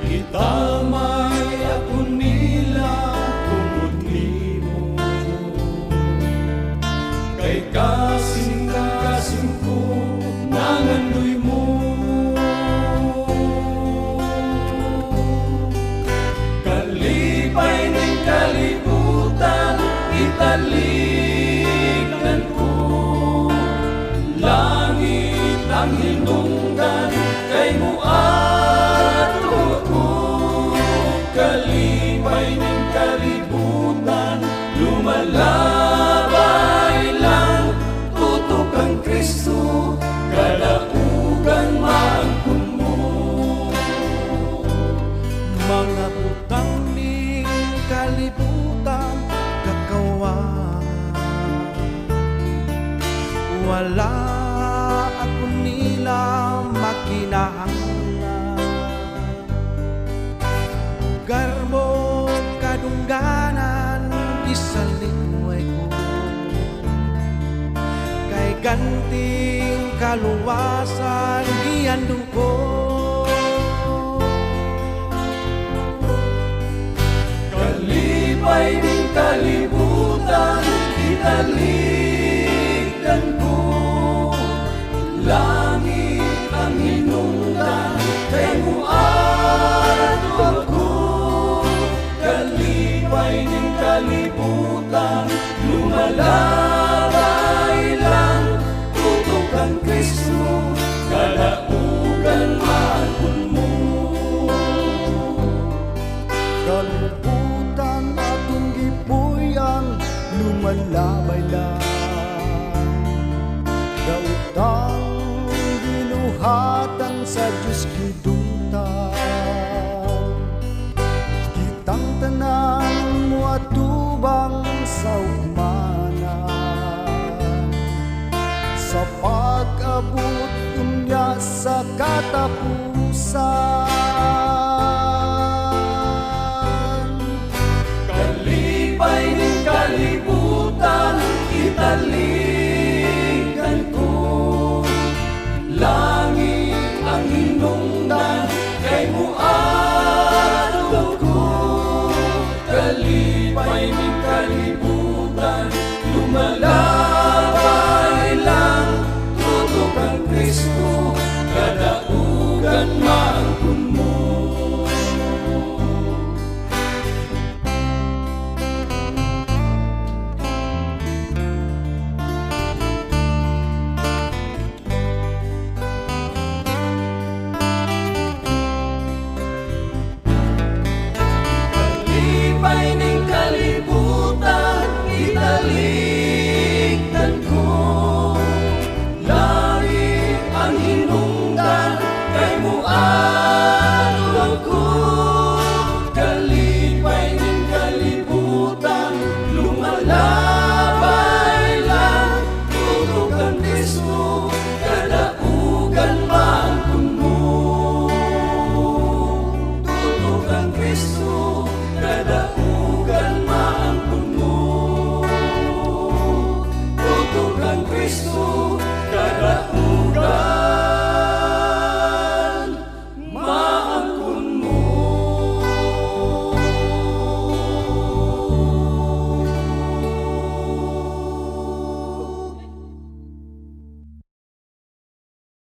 Itamay ako nila tungod nimo, kay kasing ko nangandoy mo. Kalipay ng kalibutan, italikdan ko. Langit ang hinungdan, kay mo ato ako. Kalipay ng kalibutan, lumalabay lang, tutok ang Kristo, kadaugan maangkon mo. Mga butang ning kalibutan kakawangan, wala ako nila makinahanglan. Garbo kadungganan gisalingway ko, kay ganting kaluwasan giandong ko. Kalipay ng kalibutan, italikdan ko. Langit ang hinungdan, kay mo ato ako. Kalipay ng kalibutan, lumalabay lang, tutok ang Kristo, kadaugan maangkon mo. Kalibutan atong gipuyan, lumalabay lang. Dautang ginuhatan sa Diyos gidutan, kitang tanan mo atubang sa ugmanan. Sa pag-abot unya sa katapusan,